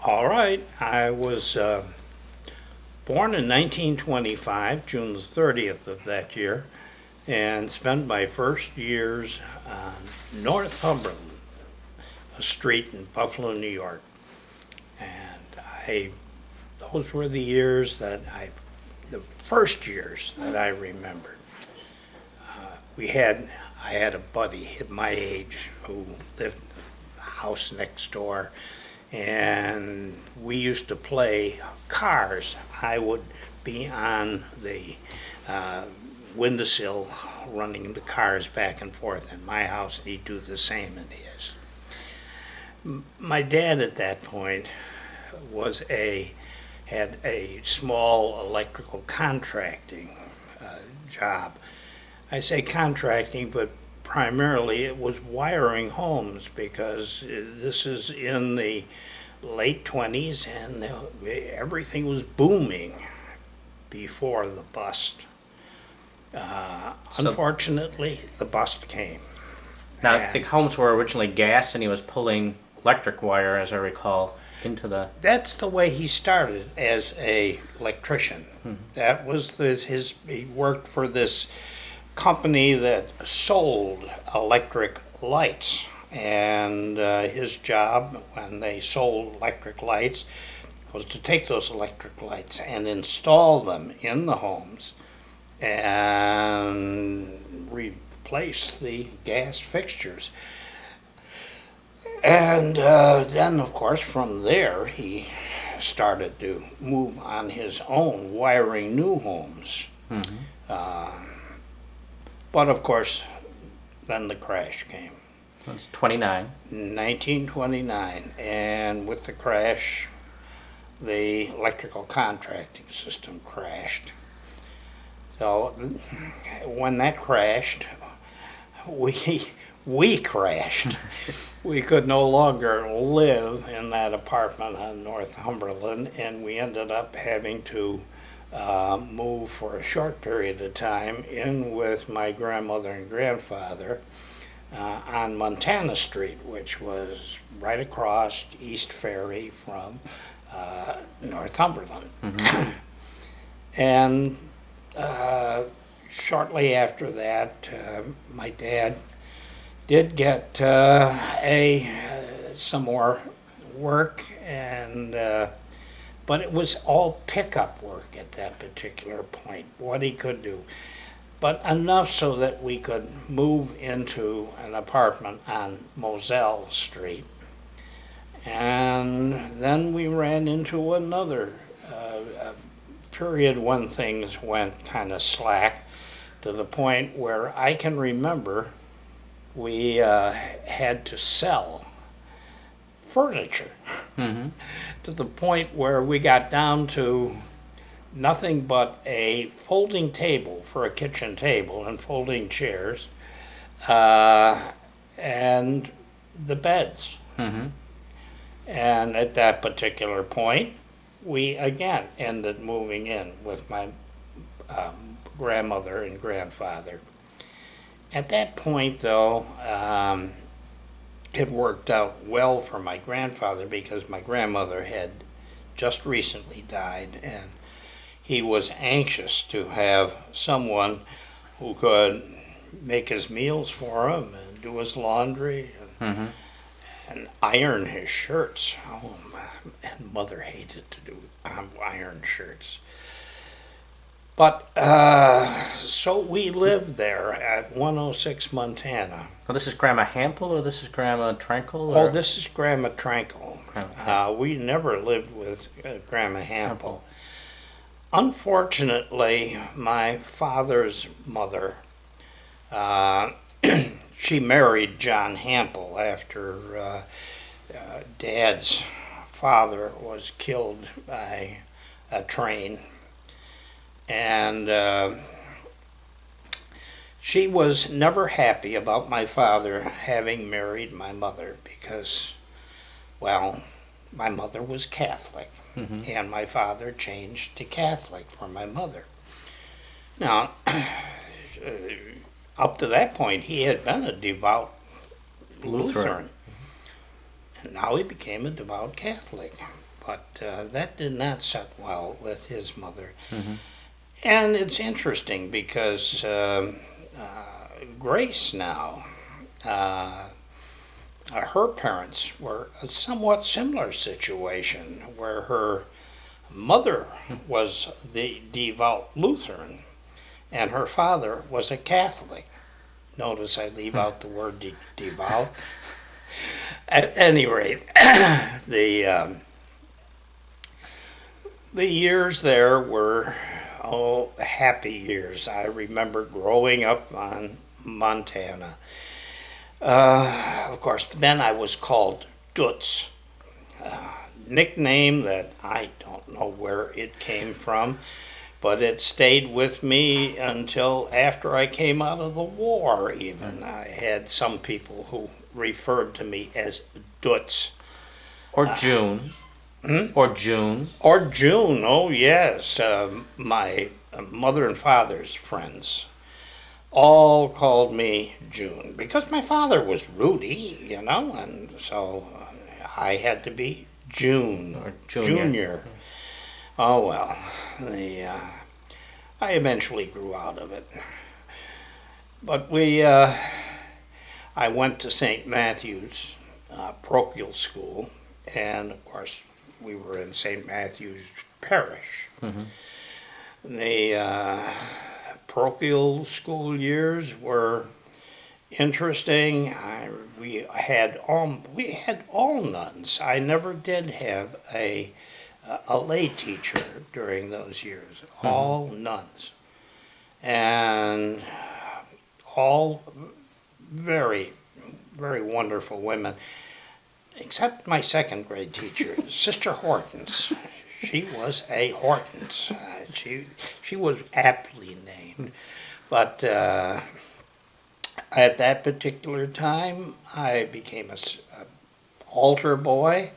All right. I was born in 1925, June the 30th of that year, and spent my first years on Northumberland, a street in Buffalo, New York. And those were the years the first years that I remembered. I had a buddy at my age who lived in the house next door, and we used to play cars. I would be on the windowsill running the cars back and forth in my house, and he'd do the same in his. My dad at that point had a small electrical contracting job. I say contracting, but primarily it was wiring homes, because this is in the late 20s and everything was booming before the bust. Unfortunately, the bust came. Now, the homes were originally gas, and he was pulling electric wire, as I recall, into the... That's the way he started, as a electrician. That was he worked for this company that sold electric lights, and his job when they sold electric lights was to take those electric lights and install them in the homes and replace the gas fixtures. And then, of course, from there he started to move on his own, wiring new homes. But of course, then the crash came. It was 29. 1929, and with the crash, the electrical contracting system crashed. So when that crashed, we crashed. We could no longer live in that apartment on Northumberland, and we ended up having to move for a short period of time in with my grandmother and grandfather on Montana Street, which was right across East Ferry from Northumberland. And shortly after that, my dad did get some more work, and but it was all pickup work at that particular point, what he could do. But enough so that we could move into an apartment on Moselle Street. And then we ran into another period when things went kind of slack, to the point where I can remember we had to sell furniture to the point where we got down to nothing but a folding table for a kitchen table and folding chairs and the beds. And at that particular point, we again ended moving in with my grandmother and grandfather. At that point, though, it worked out well for my grandfather, because my grandmother had just recently died, and he was anxious to have someone who could make his meals for him and do his laundry and iron his shirts. Oh, my mother hated to do iron shirts. But so we lived there at 106 Montana. Well, this is Grandma Hampel, or this is Grandma Tranquil? Oh, this is Grandma Tranquil. We never lived with Grandma Hampel. Unfortunately, my father's mother, she married John Hampel after Dad's father was killed by a train. And she was never happy about my father having married my mother, because, well, my mother was Catholic, and my father changed to Catholic for my mother. Now, up to that point, he had been a devout Lutheran, and now he became a devout Catholic. but that did not sit well with his mother. Mm-hmm. And it's interesting because Grace now, her parents were a somewhat similar situation where her mother was the devout Lutheran and her father was a Catholic. Notice I leave out the word devout. At any rate, the years there were happy years. I remember growing up on Montana. Of course, then I was called Dutz, nickname that I don't know where it came from, but it stayed with me until after I came out of the war even. I had some people who referred to me as Dutz. Or June. Or June. Or June, oh yes. My mother and father's friends all called me June because my father was Rudy, and so I had to be June Or Junior. Oh well, I eventually grew out of it. But I went to St. Matthew's parochial school, and of course we were in St. Matthew's Parish. Mm-hmm. The parochial school years were interesting. We had all nuns. I never did have a lay teacher during those years. Mm-hmm. All nuns, and all very, very wonderful women, except my second grade teacher, Sister Hortense. She was a Hortense. She was aptly named. But at that particular time, I became a altar boy.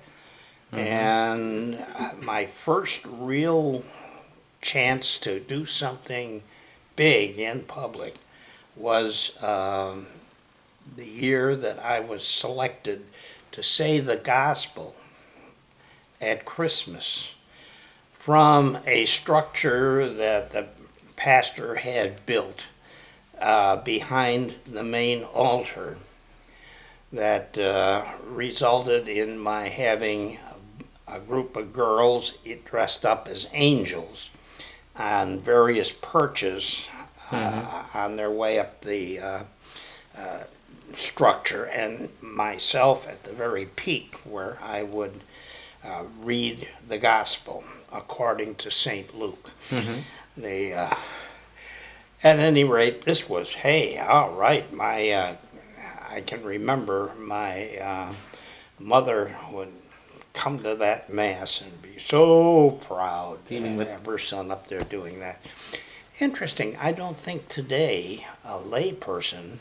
Mm-hmm. And my first real chance to do something big in public was the year that I was selected to say the gospel at Christmas from a structure that the pastor had built behind the main altar that resulted in my having a group of girls dressed up as angels on various perches on their way up the structure, and myself at the very peak where I would read the gospel according to St. Luke. Mm-hmm. At any rate, this was, hey, all right. I can remember my mother would come to that mass and be so proud to have her son up there doing that. Interesting. I don't think today a lay person,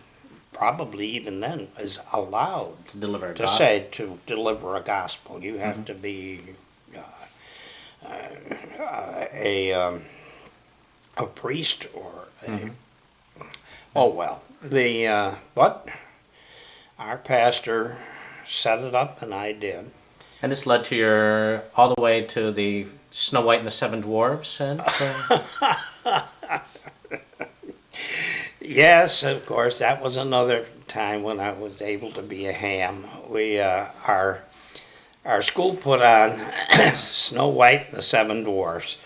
probably even then, is allowed to deliver a gospel. You have to be a priest or a. Oh well, but our pastor set it up, and I did. And this led to all the way to the Snow White and the Seven Dwarfs, and. Yes, of course, that was another time when I was able to be a ham. Our school put on Snow White and the Seven Dwarfs,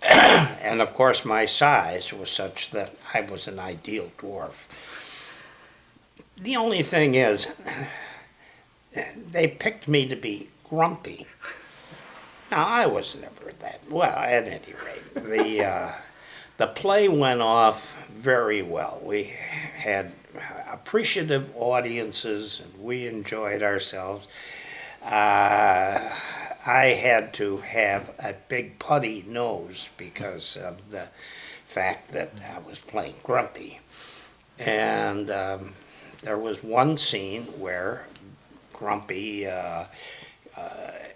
and of course my size was such that I was an ideal dwarf. The only thing is, they picked me to be grumpy. Now, I was never that. Well, at any rate, the play went off very well. We had appreciative audiences, and we enjoyed ourselves. I had to have a big putty nose because of the fact that I was playing grumpy. And there was one scene where Grumpy,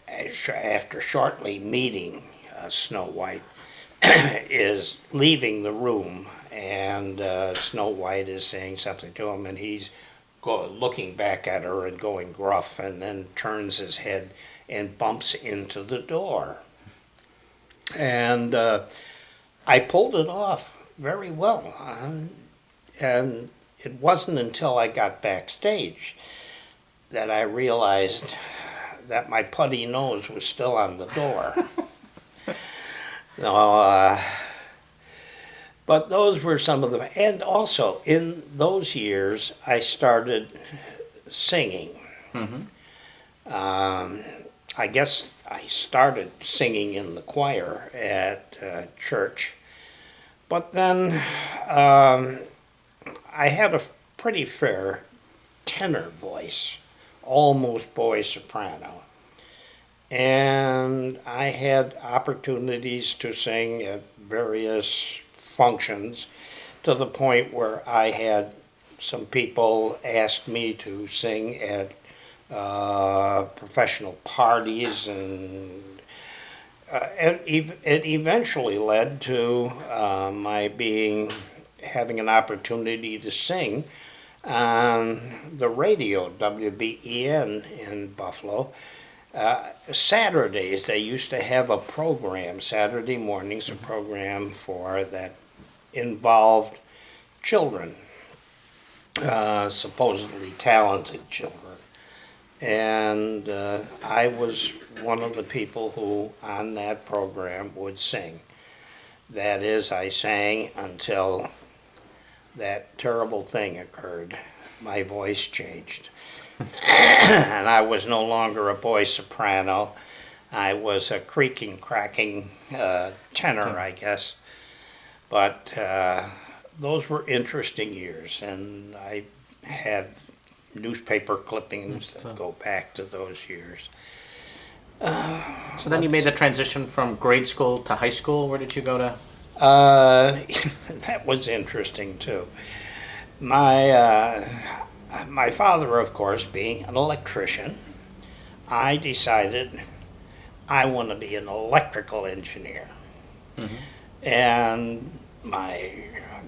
after shortly meeting Snow White, is leaving the room, and Snow White is saying something to him, and he's looking back at her and going gruff, and then turns his head and bumps into the door. And I pulled it off very well. And it wasn't until I got backstage that I realized that my putty nose was still on the door. But those were some of the, and also in those years I started singing. I guess I started singing in the choir at church, but then I had a pretty fair tenor voice, almost boy soprano. And I had opportunities to sing at various functions to the point where I had some people ask me to sing at professional parties, and it eventually led to my having an opportunity to sing on the radio, WBEN in Buffalo. Saturdays, they used to have a program, Saturday mornings, a program that involved children, supposedly talented children. And I was one of the people who, on that program, would sing. That is, I sang until that terrible thing occurred. My voice changed. And I was no longer a boy soprano. I was a creaking, cracking tenor, I guess. But those were interesting years, and I have newspaper clippings that go back to those years. So then you made the transition from grade school to high school. Where did you go to? That was interesting too. My father, of course, being an electrician, I decided I want to be an electrical engineer. And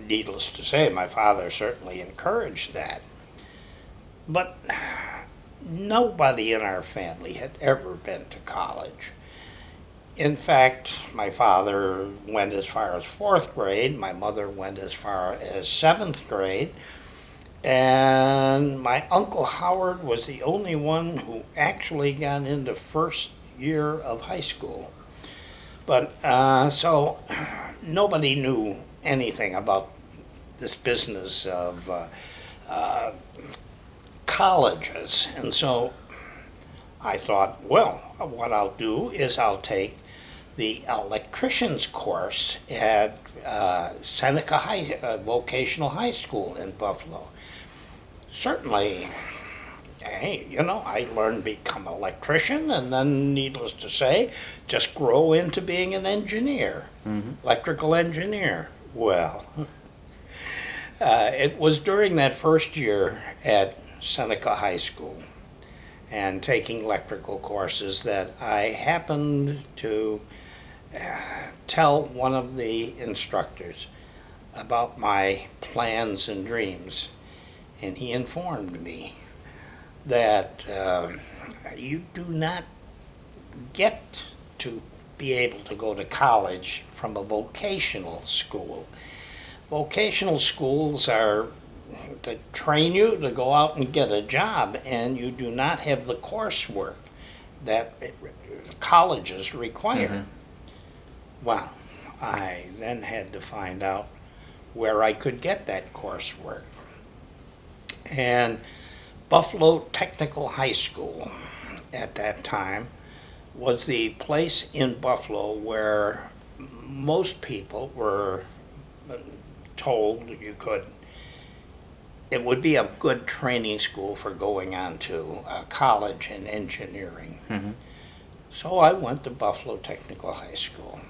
needless to say, my father certainly encouraged that. But nobody in our family had ever been to college. In fact, my father went as far as 4th grade, my mother went as far as 7th grade, and my Uncle Howard was the only one who actually got into first year of high school. But so nobody knew anything about this business of colleges. And so I thought, well, what I'll do is I'll take the electrician's course at Seneca Vocational High School in Buffalo. Certainly, hey, I learned to become an electrician, and then, needless to say, just grow into being an engineer, electrical engineer. Well, it was during that first year at Seneca High School and taking electrical courses that I happened to tell one of the instructors about my plans and dreams. And he informed me that you do not get to be able to go to college from a vocational school. Vocational schools are to train you to go out and get a job, and you do not have the coursework that colleges require. Well, I then had to find out where I could get that coursework. And Buffalo Technical High School at that time was the place in Buffalo where most people were told it would be a good training school for going on to college in engineering. So I went to Buffalo Technical High School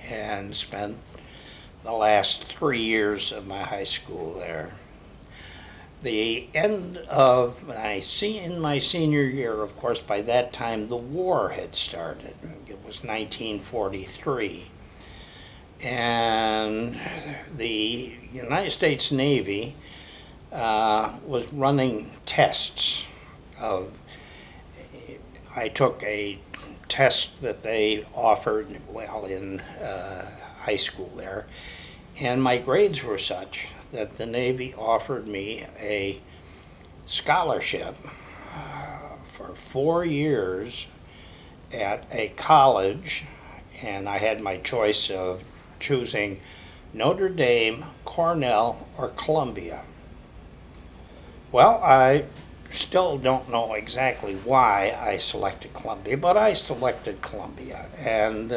and spent the last 3 years of my high school there. The end of in my senior year, of course, by that time the war had started. It was 1943. And the United States Navy was running tests I took a test that they offered while in high school there, and my grades were such that the Navy offered me a scholarship for 4 years at a college, and I had my choice of choosing Notre Dame, Cornell, or Columbia. Well, I still don't know exactly why I selected Columbia, but I selected Columbia. And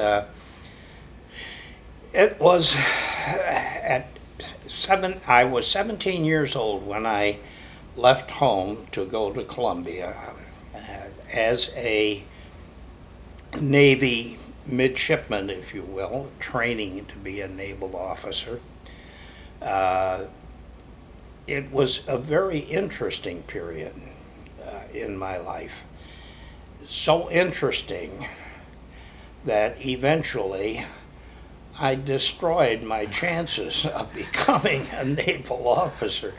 it was I was 17 years old when I left home to go to Columbia as a Navy midshipman, if you will, training to be a naval officer. It was a very interesting period in my life. So interesting that eventually I destroyed my chances of becoming a naval officer.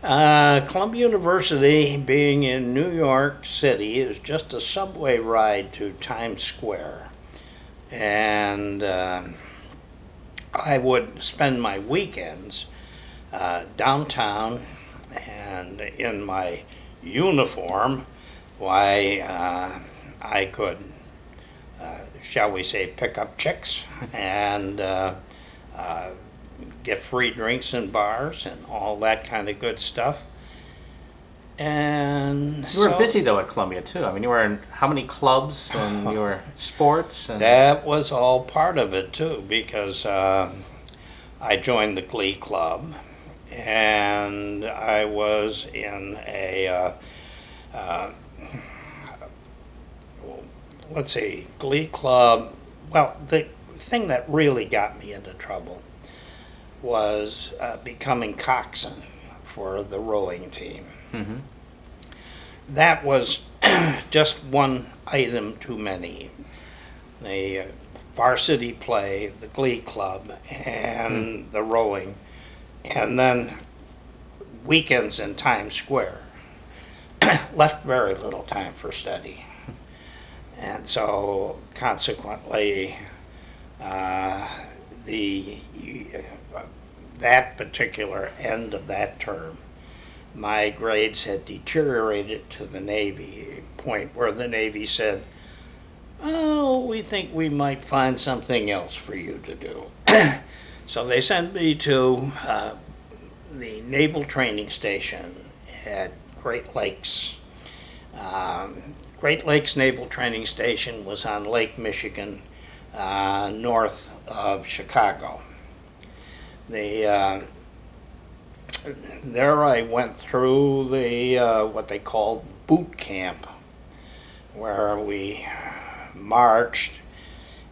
Columbia University, being in New York City, is just a subway ride to Times Square. And I would spend my weekends downtown, and in my uniform, why I could, shall we say, pick up chicks and get free drinks in bars and all that kind of good stuff. And you were busy though at Columbia too. I mean, you were in how many clubs and you were sports? And that was all part of it too, because I joined the Glee Club, and I was in a let's see, Glee Club. Well, the thing that really got me into trouble was becoming coxswain for the rowing team. Mm-hmm. That was just one item too many. The varsity play, the Glee Club, and the rowing, and then weekends in Times Square left very little time for study. And so consequently, that particular end of that term, my grades had deteriorated to the Navy point where the Navy said, "Oh, we think we might find something else for you to do." So they sent me to the Naval Training Station at Great Lakes. Great Lakes Naval Training Station was on Lake Michigan, north of Chicago. There I went through the what they called boot camp, where we marched,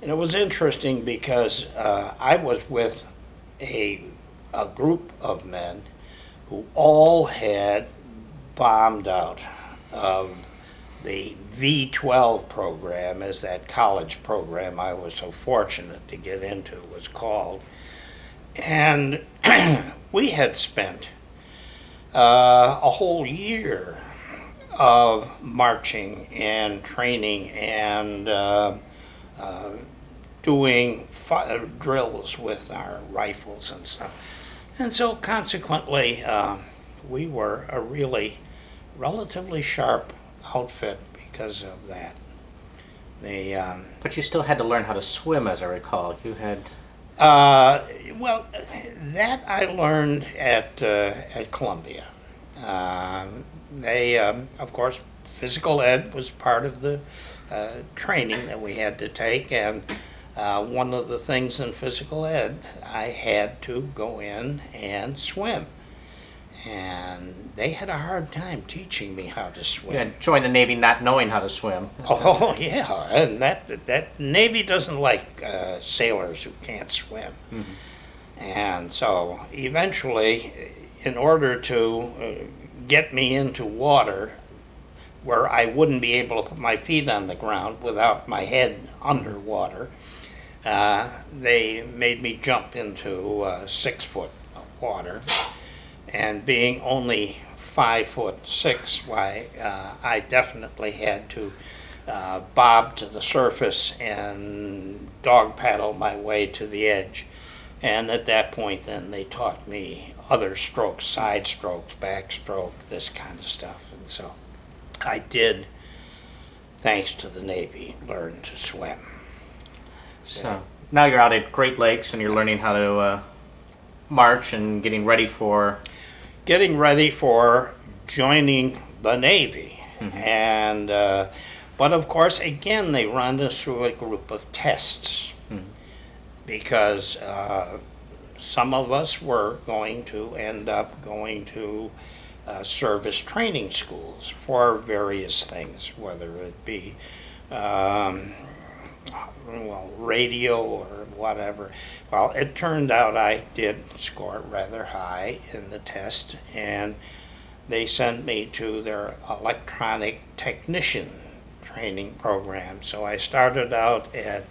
and it was interesting because I was with a group of men who all had bombed out of the V-12 program, as that college program I was so fortunate to get into was called. And we had spent a whole year of marching and training and doing drills with our rifles and stuff. And so consequently, we were a really relatively sharp outfit because of that. But you still had to learn how to swim, as I recall. You had... Well, that I learned at Columbia. Of course, physical ed was part of the training that we had to take, and one of the things in physical ed, I had to go in and swim. And they had a hard time teaching me how to swim. You had joined the Navy not knowing how to swim. Oh, yeah, and that Navy doesn't like sailors who can't swim. Mm-hmm. And so eventually, in order to get me into water where I wouldn't be able to put my feet on the ground without my head underwater, they made me jump into 6 foot water. And being only 5'6", why I definitely had to bob to the surface and dog paddle my way to the edge. And at that point, then they taught me other strokes, side strokes, backstroke, this kind of stuff. And so I did, thanks to the Navy, learn to swim. So now you're out at Great Lakes and you're learning how to march and getting ready for joining the Navy. And but of course, again, they run us through a group of tests because some of us were going to end up going to service training schools for various things, whether it be radio or whatever. Well, it turned out I did score rather high in the test, and they sent me to their electronic technician training program. So I started out at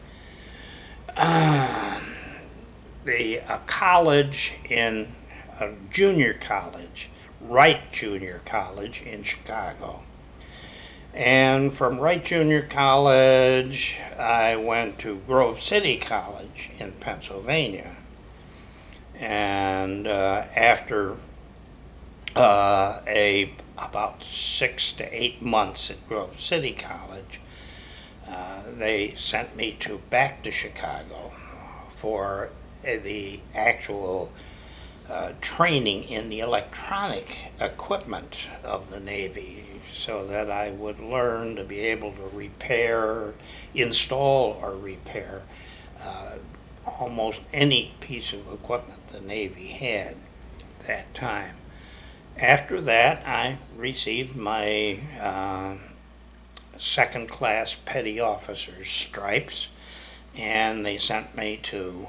the college in a junior college, Wright Junior College in Chicago. And from Wright Junior College, I went to Grove City College in Pennsylvania. And after about 6 to 8 months at Grove City College, they sent me back to Chicago for the actual training in the electronic equipment of the Navy, so that I would learn to be able to install or repair almost any piece of equipment the Navy had at that time. After that, I received my second-class petty officer's stripes, and they sent me to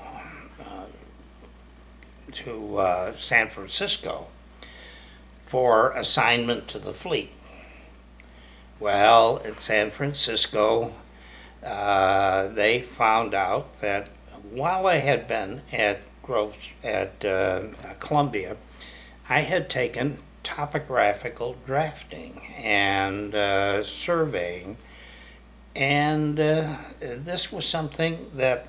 San Francisco for assignment to the fleet. Well, at San Francisco, they found out that while I had been at Columbia, I had taken topographical drafting and surveying, and this was something that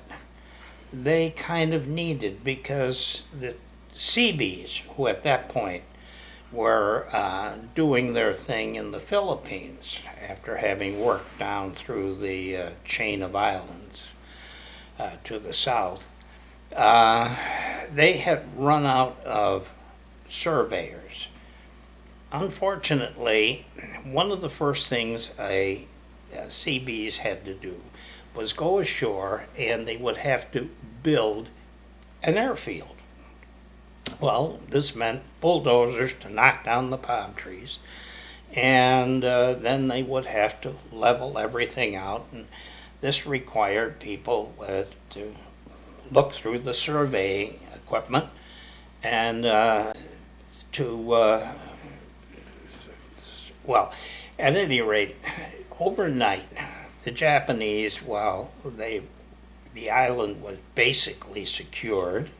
they kind of needed because the Seabees, who at that point were doing their thing in the Philippines after having worked down through the chain of islands to the south, they had run out of surveyors. Unfortunately, one of the first things a Seabees had to do was go ashore, and they would have to build an airfield. Well, this meant bulldozers to knock down the palm trees, and then they would have to level everything out, and this required people to look through the surveying equipment and well, at any rate, overnight, the Japanese, while the island was basically secured,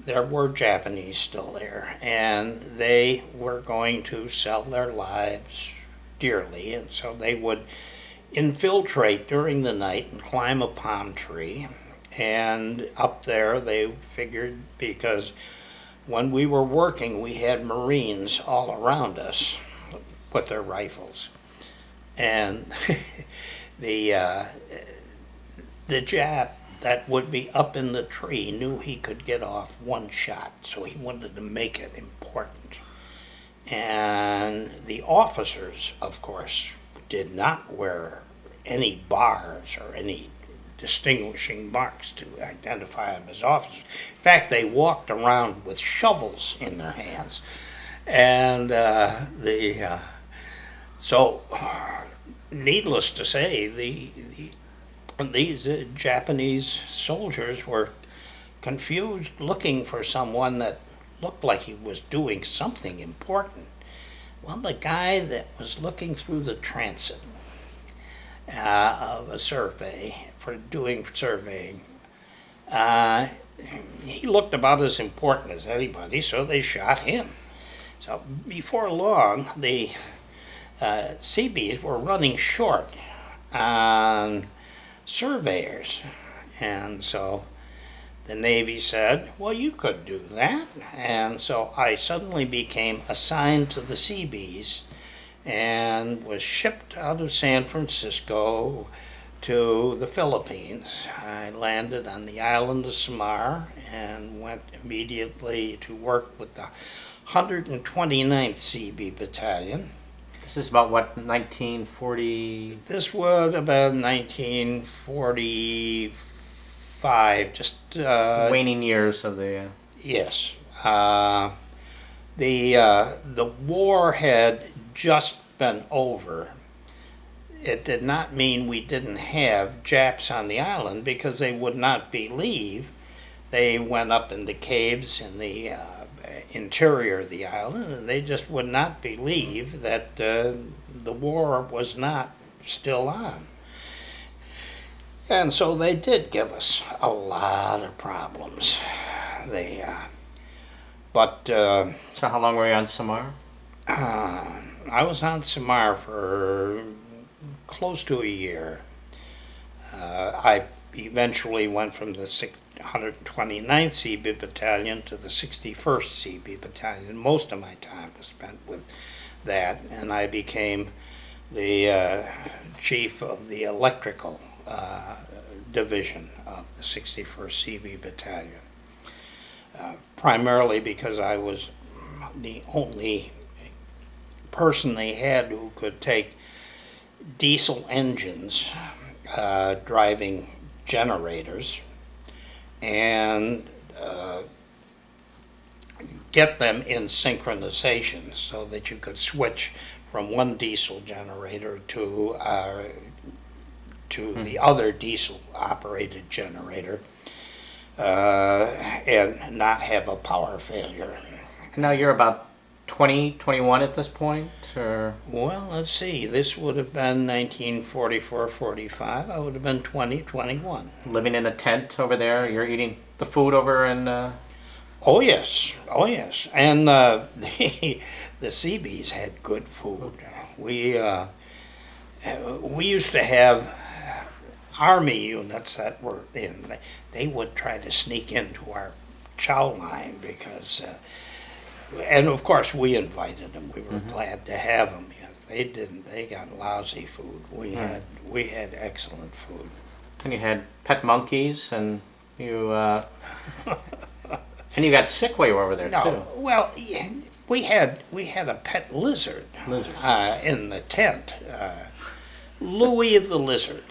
there were Japanese still there, and they were going to sell their lives dearly, and so they would infiltrate during the night and climb a palm tree, and up there they figured, because when we were working we had Marines all around us with their rifles, and the Jap that would be up in the tree knew he could get off one shot, so he wanted to make it important. And the officers, of course, did not wear any bars or any distinguishing marks to identify them as officers. In fact, they walked around with shovels in their hands. And so, needless to say, these Japanese soldiers were confused, looking for someone that looked like he was doing something important. Well, the guy that was looking through the transit of a survey, for doing surveying, he looked about as important as anybody, so they shot him. So before long, the Seabees were running short on surveyors. And so the Navy said, well, you could do that. And so I suddenly became assigned to the Seabees and was shipped out of San Francisco to the Philippines. I landed on the island of Samar and went immediately to work with the 129th Seabee Battalion. This is about what, 1940? This would have been 1945, just Waning years of the. yes. The war had just been over. It did not mean we didn't have Japs on the island, because they would not believe. They went up in the caves in the interior of the island, and they just would not believe that the war was not still on. And so they did give us a lot of problems. So how long were you on Samar? I was on Samar for close to a year. I eventually went from the 129th Seabee Battalion to the 61st Seabee Battalion. Most of my time was spent with that, and I became the chief of the electrical division of the 61st Seabee Battalion. Primarily because I was the only person they had who could take diesel engines driving generators and get them in synchronization so that you could switch from one diesel generator to the other diesel operated generator and not have a power failure. Now you're about 20, 21 at this point, or? Well, let's see. This would have been 1944, 45. I would have been 20, 21. Living in a tent over there. You're eating the food over in. Oh yes, oh yes. And the Seabees had good food. We used to have Army units that were in. They would try to sneak into our chow line because. And of course, we invited them. We were glad to have them. Yes, they didn't. They got lousy food. We had excellent food. And you had pet monkeys, and you and you got sick while you were over there too. Well, yeah, we had a pet lizard. In the tent. Louis the lizard,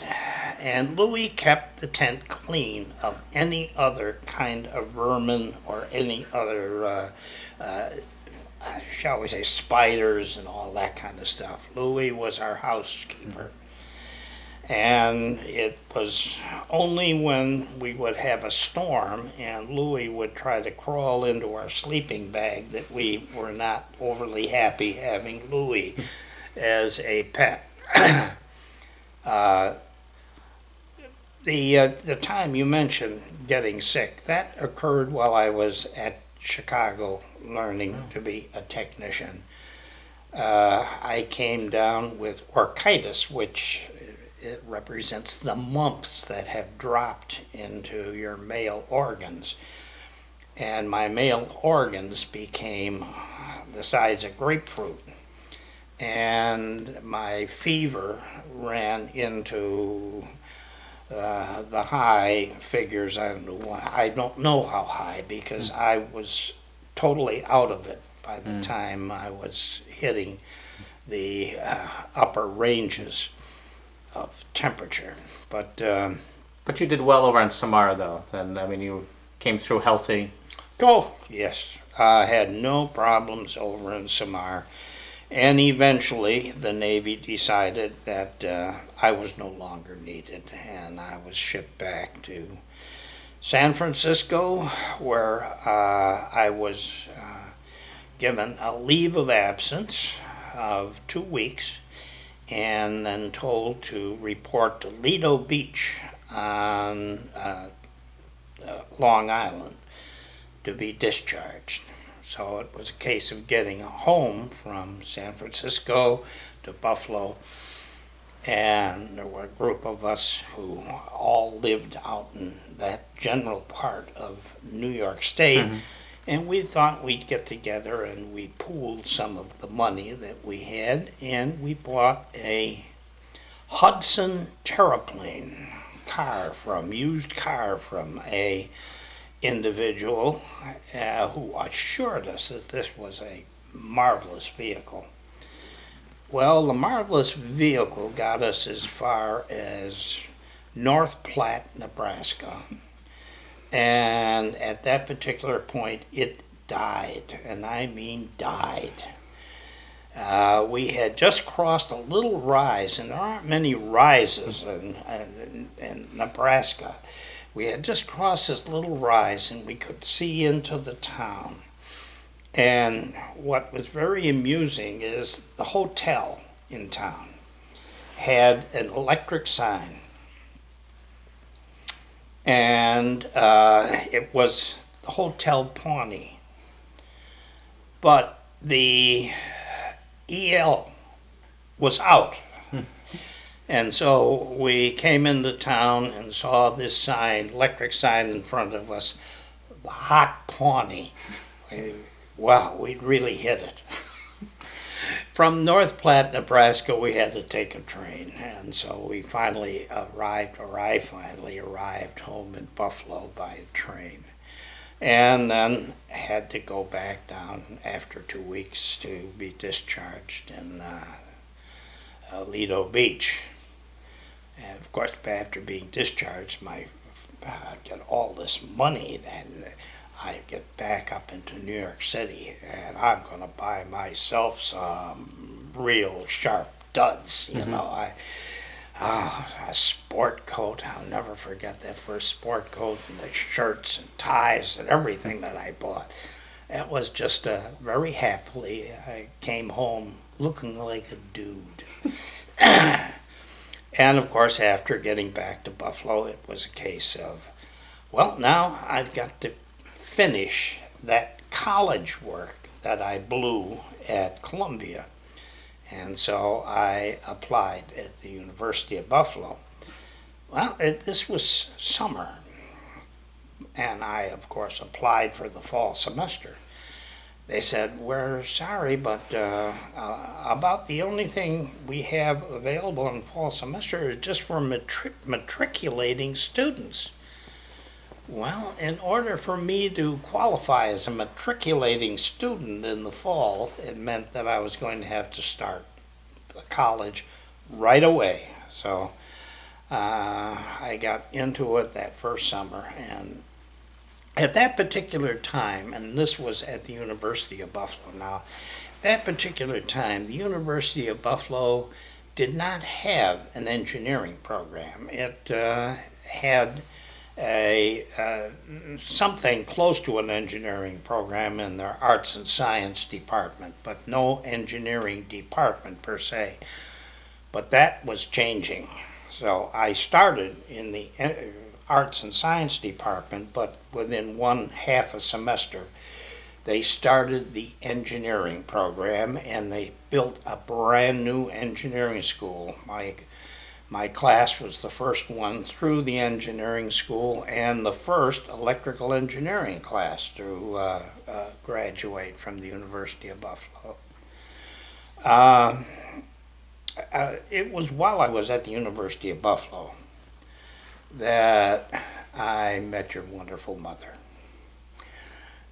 and Louis kept the tent clean of any other kind of vermin or any other. Shall we say, spiders and all that kind of stuff. Louis was our housekeeper. And it was only when we would have a storm and Louis would try to crawl into our sleeping bag that we were not overly happy having Louis as a pet. The time you mentioned getting sick, that occurred while I was at Chicago learning to be a technician. I came down with orchitis, which it represents the mumps that have dropped into your male organs. And my male organs became the size of grapefruit. And my fever ran into the high figures. I don't know how high, because I was totally out of it by the time I was hitting the upper ranges of temperature. But you did well over on Samara, though. Then I mean, you came through healthy. Oh yes, I had no problems over in Samar. And eventually the Navy decided that I was no longer needed, and I was shipped back to San Francisco, where I was given a leave of absence of 2 weeks, and then told to report to Lido Beach on Long Island to be discharged. So it was a case of getting home from San Francisco to Buffalo, and there were a group of us who all lived out in that general part of New York State. And we thought we'd get together and we pooled some of the money that we had, and we bought a Hudson Terraplane used car from a individual who assured us that this was a marvelous vehicle. Well, the marvelous vehicle got us as far as North Platte, Nebraska. And at that particular point, it died, and I mean died. We had just crossed a little rise, and there aren't many rises in Nebraska. We had just crossed this little rise, and we could see into the town. And what was very amusing is the hotel in town had an electric sign. And it was the Hotel Pawnee. But the EL was out. And so we came into town and saw this sign, electric sign in front of us, the Hot Pawnee. Wow, we'd really hit it. From North Platte, Nebraska, we had to take a train, and so we finally arrived, or I finally arrived home in Buffalo by a train, and then had to go back down after 2 weeks to be discharged in Lido Beach. And of course, after being discharged, I get all this money, then I get back up into New York City, and I'm going to buy myself some real sharp duds. You know, a sport coat. I'll never forget that first sport coat, and the shirts and ties and everything that I bought. It was just very happily. I came home looking like a dude. And of course, after getting back to Buffalo, it was a case of, well, now I've got to finish that college work that I blew at Columbia. And so I applied at the University of Buffalo. Well, this was summer, and I, of course, applied for the fall semester. They said, we're sorry, but about the only thing we have available in fall semester is just for matriculating students. Well, in order for me to qualify as a matriculating student in the fall, it meant that I was going to have to start college right away. So I got into it that first summer, and at that particular time, and this was at the University of Buffalo. Now, at that particular time, the University of Buffalo did not have an engineering program. It had something close to an engineering program in their arts and science department, but no engineering department per se. But that was changing. So I started in the arts and science department, but within half a semester, they started the engineering program, and they built a brand new engineering school. My class was the first one through the engineering school and the first electrical engineering class to graduate from the University of Buffalo. It was while I was at the University of Buffalo that I met your wonderful mother.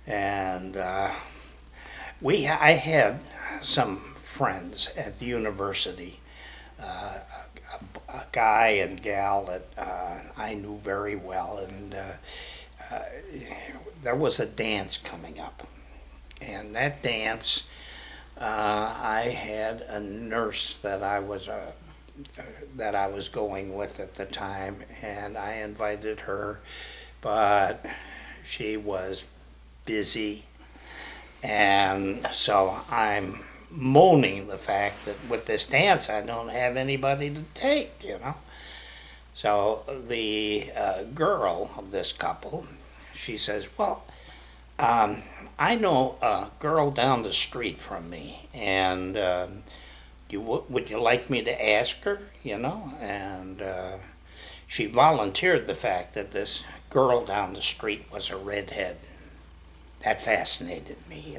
And I had some friends at the university, a guy and gal that I knew very well, and there was a dance coming up. And that dance, I had a nurse that I was going with at the time, and I invited her, but she was busy, and so I'm moaning the fact that with this dance I don't have anybody to take, you know. So the girl of this couple, she says, well, I know a girl down the street from me, and would you like me to ask her, And she volunteered the fact that this girl down the street was a redhead. That fascinated me.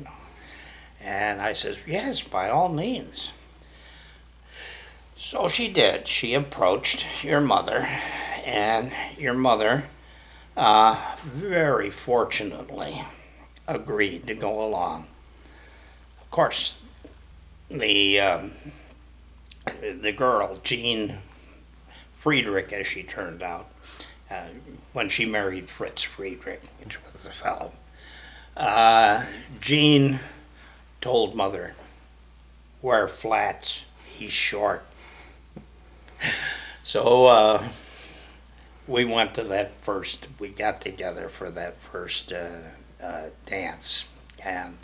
And I said, yes, by all means. So she did. She approached your mother, and your mother, very fortunately, agreed to go along. Of course, the girl, Jean Friedrich, as she turned out, when she married Fritz Friedrich, which was the fellow, Jean told Mother, wear flats, he's short. So we got together for that first dance. And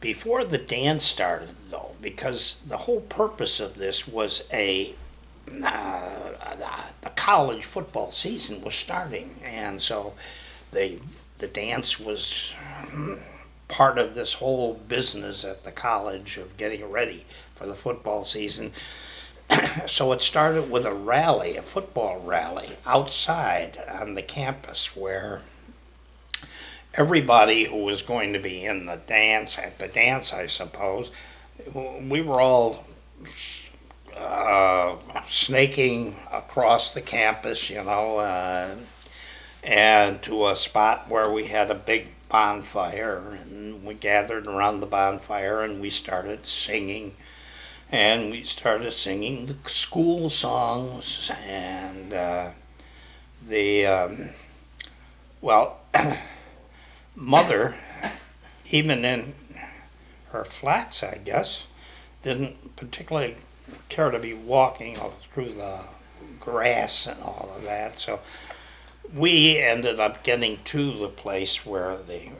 before the dance started, though, because the whole purpose of this was the college football season was starting, and so the dance was part of this whole business at the college of getting ready for the football season. So it started with a football rally outside on the campus where everybody who was going to be at the dance, I suppose, we were all snaking across the campus, and to a spot where we had a big bonfire, and we gathered around the bonfire and we started singing. And we started singing the school songs, and Mother, even in her flats, I guess, didn't particularly care to be walking through the grass and all of that. So we ended up getting to the place where the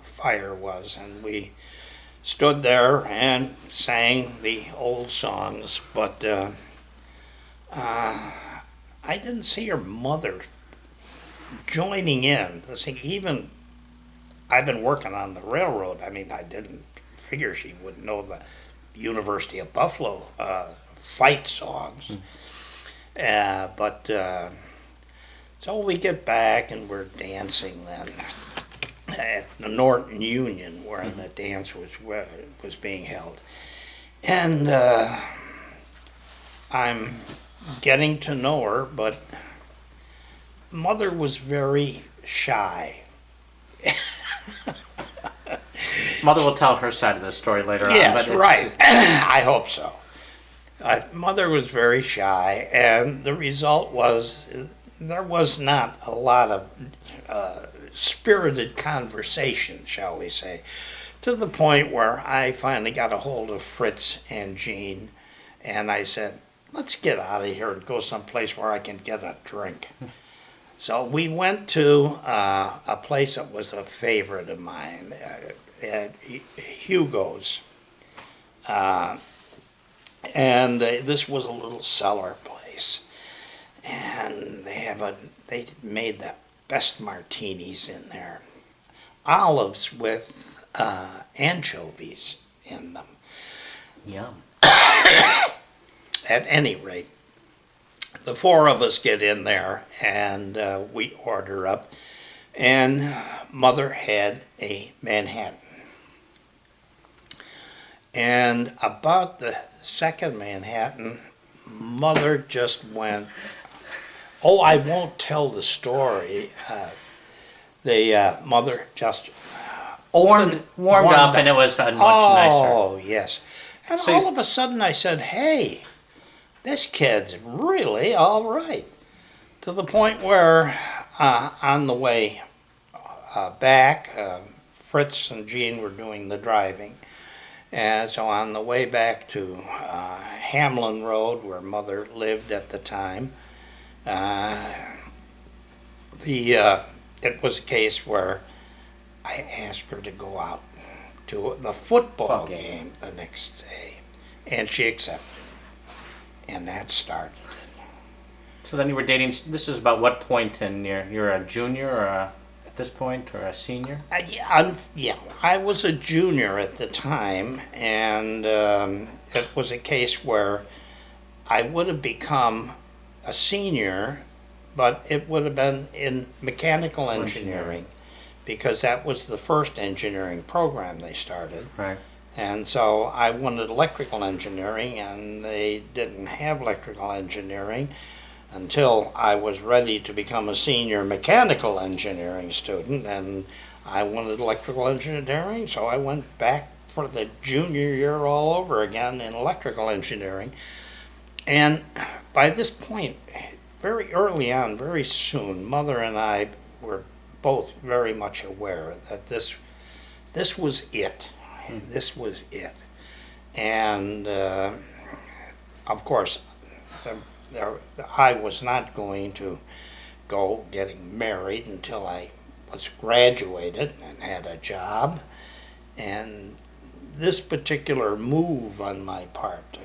fire was, and we stood there and sang the old songs, but I didn't see your mother joining in to sing. Even I've been working on the railroad. I mean, I didn't figure she would know the University of Buffalo fight songs. So we get back and we're dancing then at the Norton Union where the dance was being held. And I'm getting to know her, but Mother was very shy. Mother will tell her side of the story later on. Yes, right. I hope so. Mother was very shy, and the result was there was not a lot of spirited conversation, shall we say, to the point where I finally got a hold of Fritz and Jean, and I said, let's get out of here and go someplace where I can get a drink. So we went to a place that was a favorite of mine, at Hugo's. And this was a little cellar place. And they made the best martinis in there. Olives with anchovies in them. Yum. At any rate, the four of us get in there and we order up. And Mother had a Manhattan. And about the second Manhattan, Mother just went, oh, I won't tell the story. Mother just warmed up, and it was much nicer. Oh, yes. And So all of a sudden I said, hey, this kid's really all right. To the point where on the way back, Fritz and Jean were doing the driving. And so on the way back to Hamlin Road, where Mother lived at the time, it was a case where I asked her to go out to the football game the next day, and she accepted. And that started it. So then you were dating. This is about what point in you're a junior or a? at this point, or a senior? Yeah, I was a junior at the time, and it was a case where I would have become a senior, but it would have been in mechanical engineering, because that was the first engineering program they started. Right. And so I wanted electrical engineering, and they didn't have electrical engineering until I was ready to become a senior mechanical engineering student, and I wanted electrical engineering, so I went back for the junior year all over again in electrical engineering. And by this point, very early on, very soon, Mother and I were both very much aware that this was it. This was it. And of course, I was not going to go getting married until I was graduated and had a job. And this particular move on my part to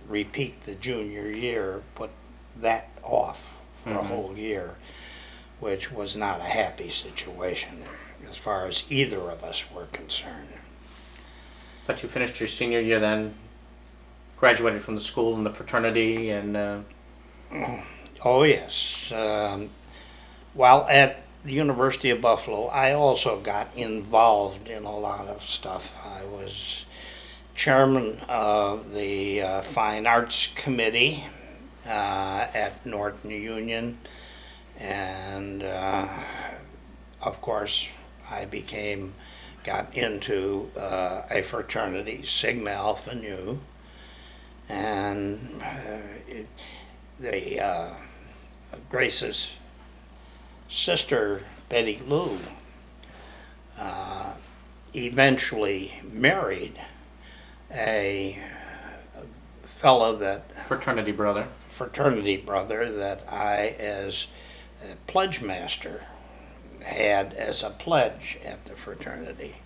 repeat the junior year put that off for a whole year, which was not a happy situation as far as either of us were concerned. But you finished your senior year then, graduated from the school and the fraternity, and... Oh, yes. While at the University of Buffalo, I also got involved in a lot of stuff. I was chairman of the Fine Arts Committee at Norton Union, and of course I got into a fraternity, Sigma Alpha Nu, and Grace's sister, Betty Lou, eventually married a fellow fraternity brother that I, as a pledge master, had as a pledge at the fraternity.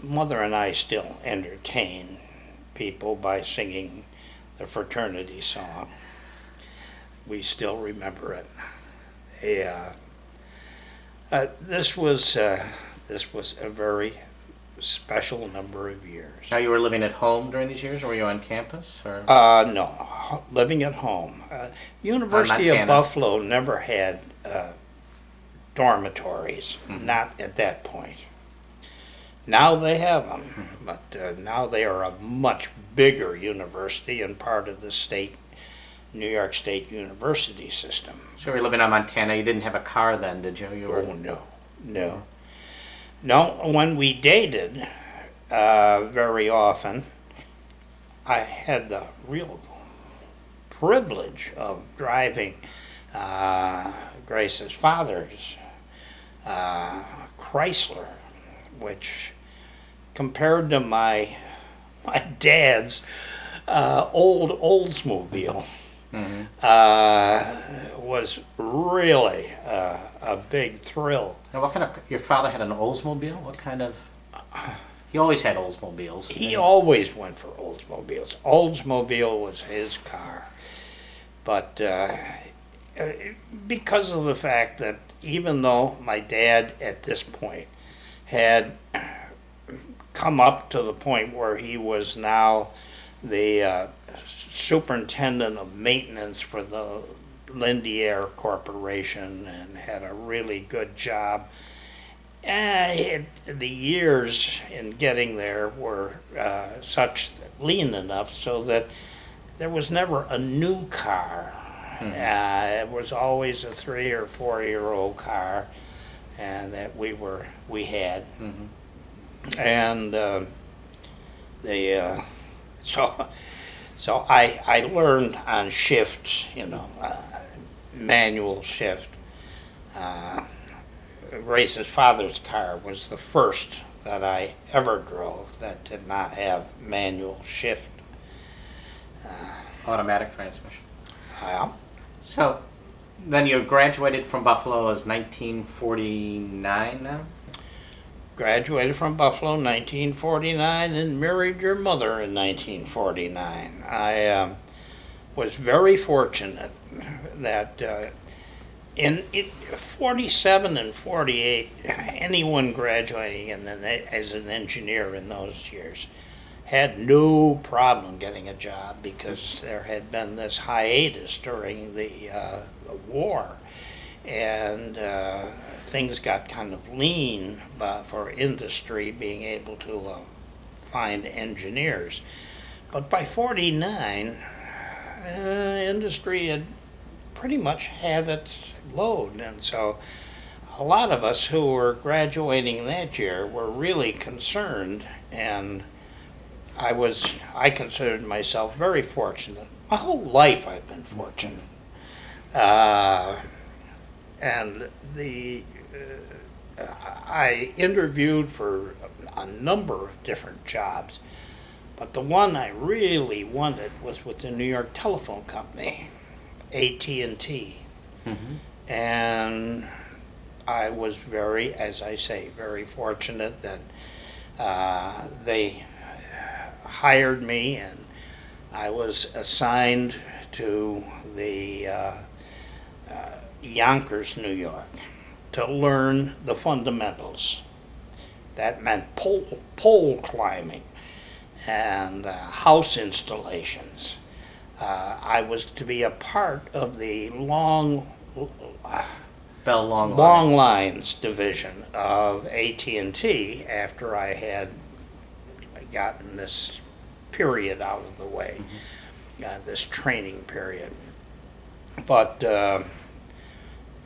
Mother and I still entertain people by singing the fraternity song. We still remember it. This was a very special number of years. Now, you were living at home during these years, or were you on campus? Or? No, living at home. University of Buffalo never had dormitories, not at that point. Now they have them, but now they are a much bigger university and part of the New York State University system. So you were living on Montana. You didn't have a car then, did you? Oh, no. When we dated, very often, I had the real privilege of driving Grace's father's Chrysler, which compared to my dad's old Oldsmobile was really a big thrill. Now, your father had an Oldsmobile? What kind of... He always had Oldsmobiles. He always went for Oldsmobiles. Oldsmobile was his car. But because of the fact that even though my dad at this point had come up to the point where he was now the superintendent of maintenance for the Lindier Corporation and had a really good job, the years in getting there were lean enough so that there was never a new car. It was always a 3 or 4 year old car, and that we had, and so I learned on shifts, manual shift. Grace's father's car was the first that I ever drove that did not have manual shift. Automatic transmission. Yeah. So, then you graduated from Buffalo as 1949 now? Graduated from Buffalo in 1949 and married your mother in 1949. was very fortunate that in 47 and 48, anyone graduating as an engineer in those years had no problem getting a job because there had been this hiatus during the war, and things got kind of lean for industry being able to find engineers. But by 49, industry had pretty much had its load, and so a lot of us who were graduating that year were really concerned, and I considered myself very fortunate. My whole life I've been fortunate. And I interviewed for a number of different jobs, but the one I really wanted was with the New York Telephone Company, AT&T. Mm-hmm. And I was as I say, very fortunate that they hired me, and I was assigned to the Yonkers, New York, to learn the fundamentals. That meant pole climbing and house installations. I was to be a part of the long lines division of AT&T after I had gotten this period out of the way, this training period. But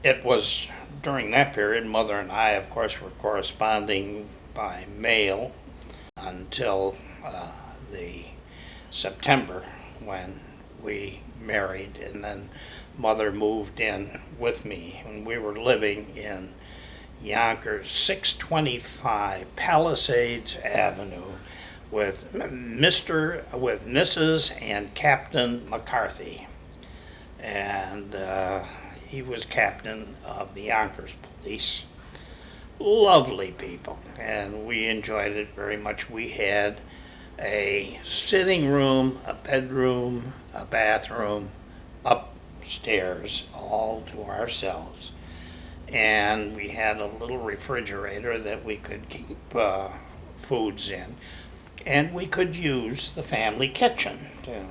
it was during that period, Mother and I, of course, were corresponding by mail until the September when we married, and then Mother moved in with me, and we were living in Yonkers, 625 Palisades Avenue, with Mrs. and Captain McCarthy, and he was captain of the Yonkers Police. Lovely people, and we enjoyed it very much. We had a sitting room, a bedroom, a bathroom, upstairs, all to ourselves. And we had a little refrigerator that we could keep foods in. And we could use the family kitchen to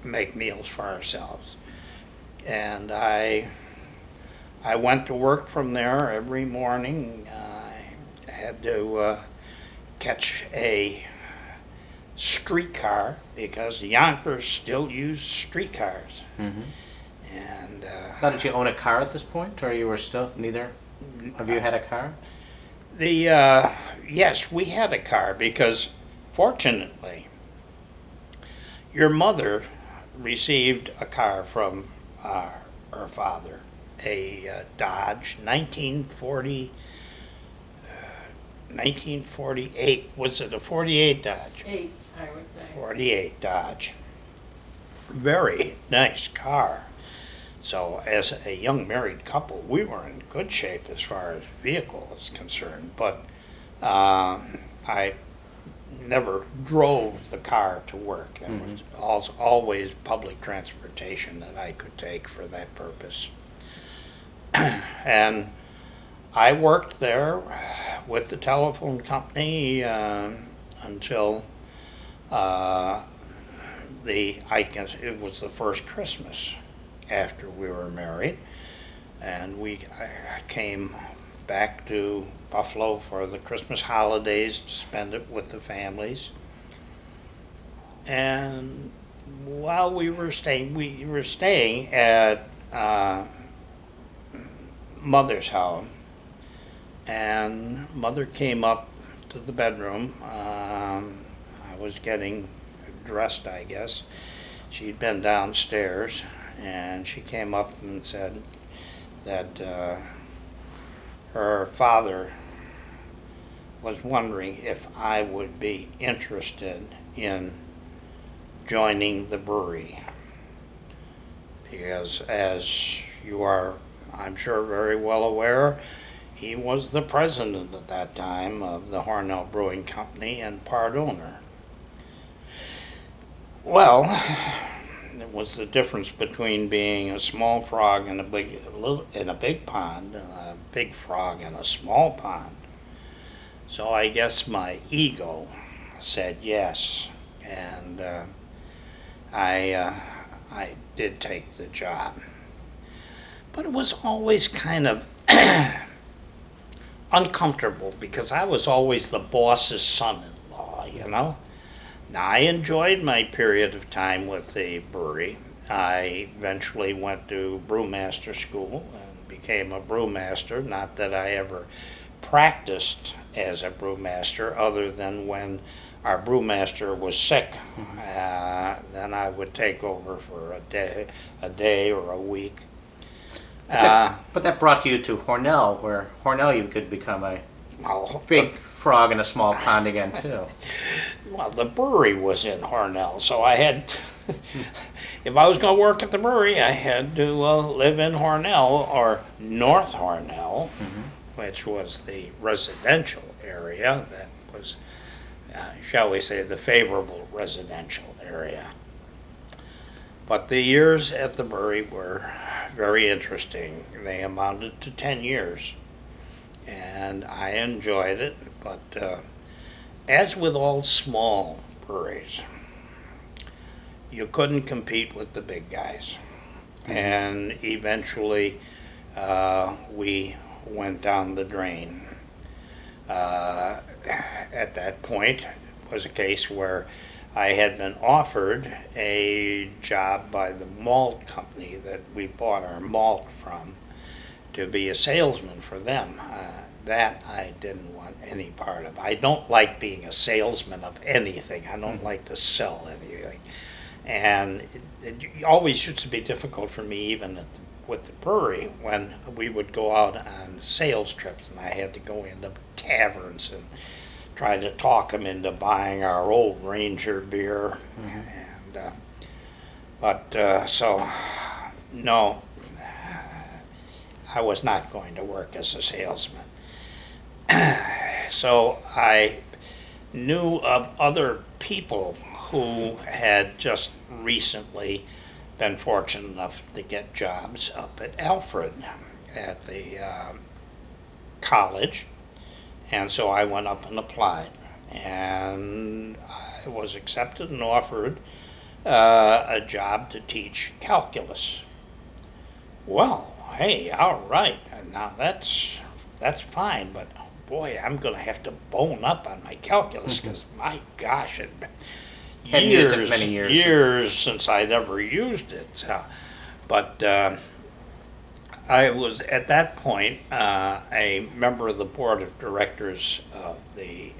make meals for ourselves. And I went to work from there every morning. I had to catch a streetcar because Yonkers still used streetcars. Mm-hmm. And now, did you own a car at this point, or you were still neither of you had a car? Yes, we had a car because, fortunately, your mother received a car from her father, a Dodge 1948. Was it a 48 Dodge? 8, I would say. 48 Dodge. Very nice car. So as a young married couple, we were in good shape as far as vehicle is concerned, but I never drove the car to work. There was always public transportation that I could take for that purpose. And I worked there with the telephone company until I guess it was the first Christmas after we were married, and I came back to Buffalo for the Christmas holidays to spend it with the families. And while we were staying at Mother's house, and Mother came up to the bedroom. I was getting dressed, I guess. She'd been downstairs, and she came up and said that her father was wondering if I would be interested in joining the brewery. Because, as you are, I'm sure, very well aware, he was the president at that time of the Hornell Brewing Company and part owner. Well, It was the difference between being a small frog in a big pond and a big frog in a small pond. So I guess my ego said yes, and I did take the job. But it was always kind of uncomfortable because I was always the boss's son-in-law, you know. Now, I enjoyed my period of time with the brewery. I eventually went to brewmaster school and became a brewmaster. Not that I ever practiced as a brewmaster, other than when our brewmaster was sick. Then I would take over for a day or a week. But that brought you to Hornell, where Hornell you could become a big frog in a small pond again, too. Well, the brewery was in Hornell, so I had, if I was going to work at the brewery, I had to live in Hornell or North Hornell, which was the residential area that was, shall we say, the favorable residential area. But the years at the brewery were very interesting. They amounted to 10 years, and I enjoyed it. But as with all small breweries, you couldn't compete with the big guys. And eventually we went down the drain. At that point, it was a case where I had been offered a job by the malt company that we bought our malt from to be a salesman for them. That I didn't want any part of. I don't like being a salesman of anything. I don't like to sell anything. And it always used to be difficult for me, even with the brewery, when we would go out on sales trips and I had to go into taverns and try to talk them into buying our old Ranger beer. And so, no, I was not going to work as a salesman. So I knew of other people who had just recently been fortunate enough to get jobs up at Alfred at the college. And so I went up and applied, and I was accepted and offered a job to teach calculus. Well, hey, all right, now that's fine, but boy, I'm going to have to bone up on my calculus because my gosh, it Hadn't used it in many years since I'd ever used it. So, but I was at that point a member of the board of directors of the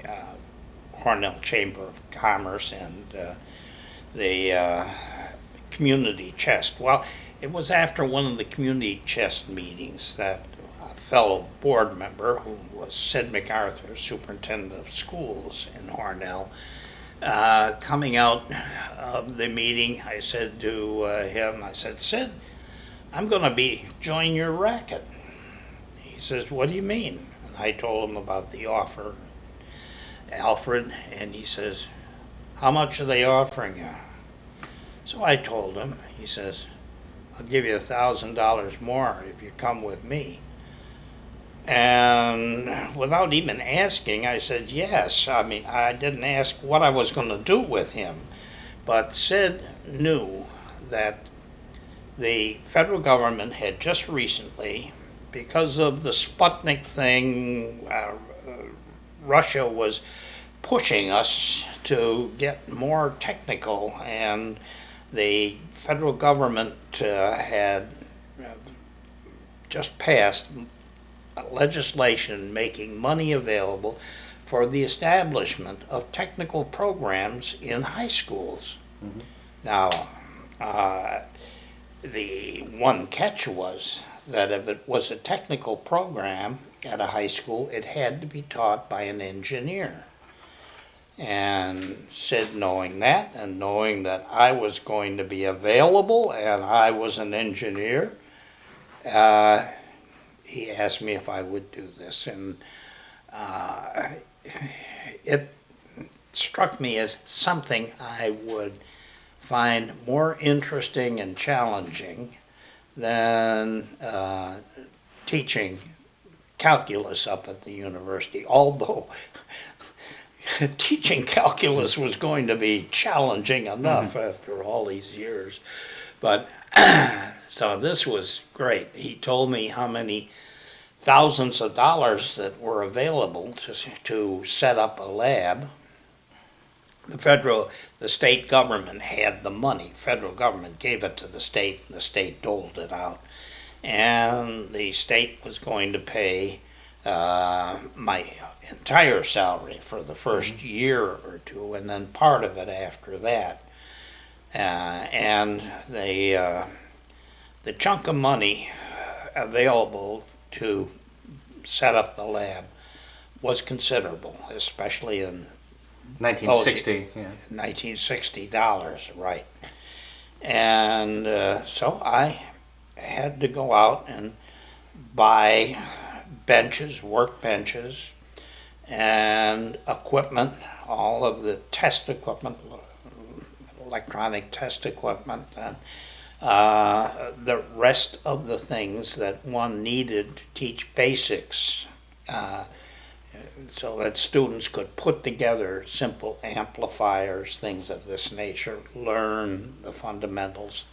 Hornell Chamber of Commerce and the community chest. Well, it was after one of the community chest meetings that a fellow board member, who was Sid MacArthur, superintendent of schools in Hornell, coming out of the meeting, I said to him, I said, Sid, I'm going to be join your racket. He says, what do you mean? And I told him about the offer, Alfred, and he says, how much are they offering you? So I told him. He says, I'll give you $1,000 more if you come with me. And without even asking, I said yes. I mean, I didn't ask what I was going to do with him, but Sid knew that the federal government had just recently, because of the Sputnik thing, Russia was pushing us to get more technical, and the federal government had just passed legislation making money available for the establishment of technical programs in high schools. Mm-hmm. Now, the one catch was that if it was a technical program at a high school, it had to be taught by an engineer. And Sid, knowing that, and knowing that I was going to be available and I was an engineer, he asked me if I would do this. And it struck me as something I would find more interesting and challenging than teaching calculus up at the university, although teaching calculus was going to be challenging enough after all these years. But so this was great. He told me how many thousands of dollars that were available to set up a lab. The state government had the money. Federal government gave it to the state, and the state doled it out. And the state was going to pay my entire salary for the first year or two, and then part of it after that. And the chunk of money available to set up the lab was considerable, especially in 1960. $1960, right. And so I had to go out and buy benches, work benches, and equipment, all of the test equipment, electronic test equipment, and the rest of the things that one needed to teach basics, so that students could put together simple amplifiers, things of this nature, learn the fundamentals.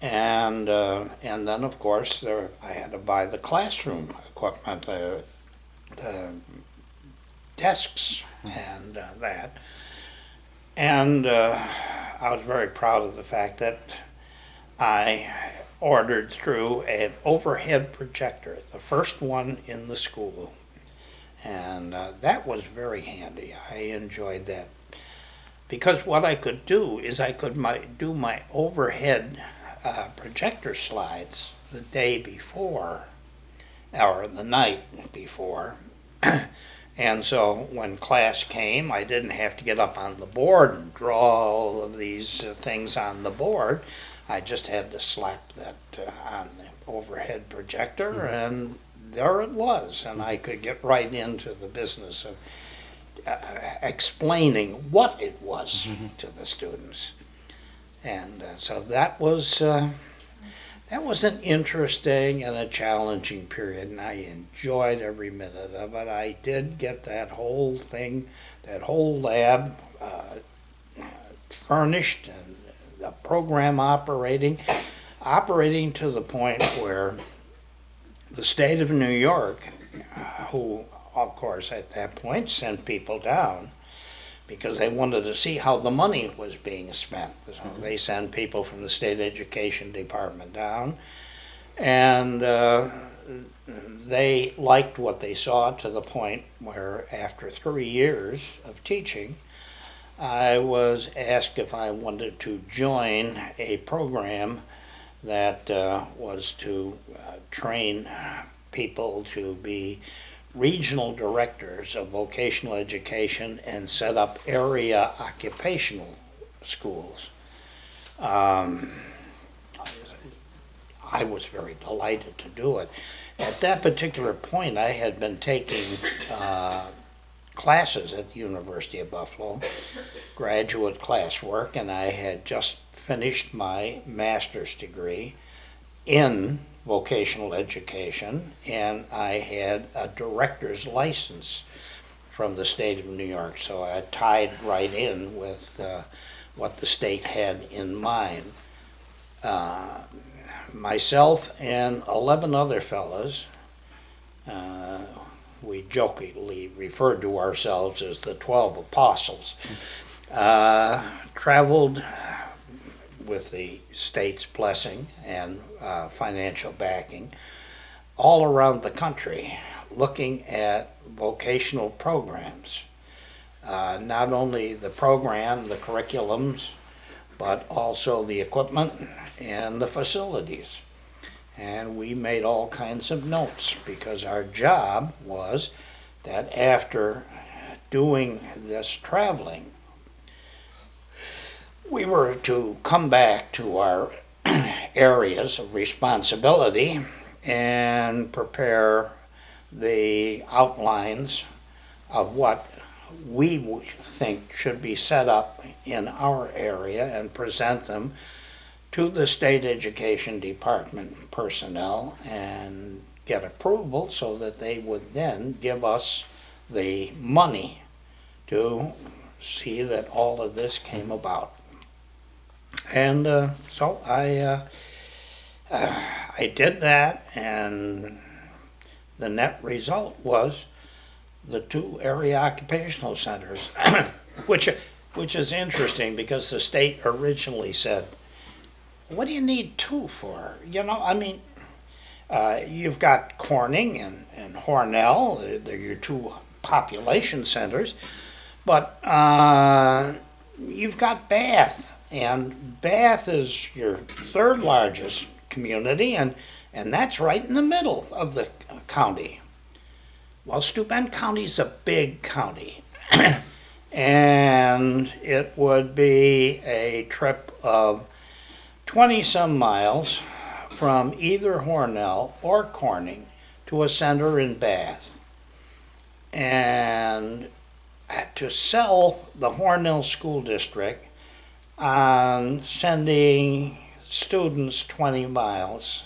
And then, of course, I had to buy the classroom equipment, the desks, and that. And I was very proud of the fact that I ordered through an overhead projector, the first one in the school. And that was very handy. I enjoyed that. Because what I could do is I could do my overhead projector slides the day before, or the night before. And so when class came, I didn't have to get up on the board and draw all of these things on the board. I just had to slap that on the overhead projector, and there it was. And I could get right into the business of explaining what it was to the students. And so that was an interesting and a challenging period, and I enjoyed every minute of it. I did get that whole thing, that whole lab furnished, and the program operating to the point where the state of New York, who of course at that point sent people down because they wanted to see how the money was being spent. So they sent people from the state education department down, and they liked what they saw to the point where after 3 years of teaching, I was asked if I wanted to join a program that was to train people to be regional directors of vocational education and set up area occupational schools. I was very delighted to do it. At that particular point, I had been taking classes at the University of Buffalo, graduate classwork, and I had just finished my master's degree in vocational education, and I had a director's license from the state of New York, so I tied right in with what the state had in mind. Myself and 11 other fellows, we jokingly referred to ourselves as the 12 Apostles, traveled with the state's blessing and financial backing all around the country, looking at vocational programs. Not only the program, the curriculums, but also the equipment and the facilities. And we made all kinds of notes because our job was that after doing this traveling, we were to come back to our areas of responsibility and prepare the outlines of what we think should be set up in our area and present them to the state education department personnel and get approval so that they would then give us the money to see that all of this came about. And so I did that, and the net result was the 2 area occupational centers, which is interesting because the state originally said, what do you need 2 for? You know, I mean, you've got Corning and Hornell, they're your 2 population centers, but you've got Bath, and Bath is your 3rd largest community, and that's right in the middle of the county. Well, Steuben County's a big county, and it would be a trip of 20-some miles from either Hornell or Corning to a center in Bath. And to sell the Hornell School District on sending students 20 miles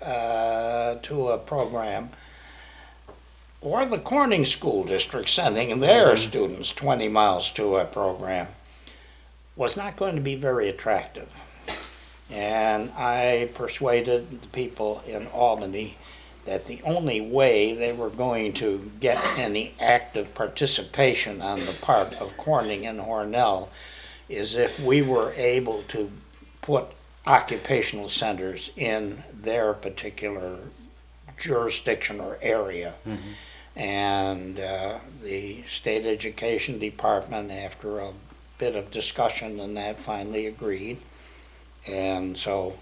to a program, or the Corning School District sending their students 20 miles to a program, was not going to be very attractive. And I persuaded the people in Albany that the only way they were going to get any active participation on the part of Corning and Hornell is if we were able to put occupational centers in their particular jurisdiction or area. And the state education department, after a bit of discussion and that, finally agreed. And so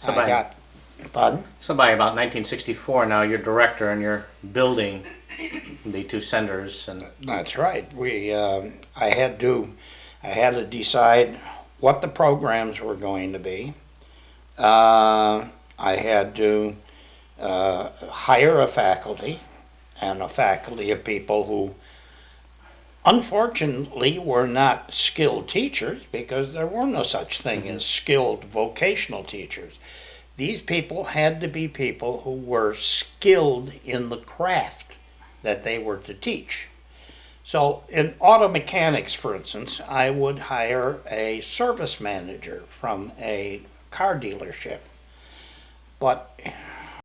I got, pardon? So by about 1964 now you're director and you're building the 2 centers. And that's right. I had to decide what the programs were going to be. I had to hire a faculty, and a faculty of people who unfortunately were not skilled teachers, because there were no such thing as skilled vocational teachers. These people had to be people who were skilled in the craft that they were to teach. So in auto mechanics, for instance, I would hire a service manager from a car dealership. But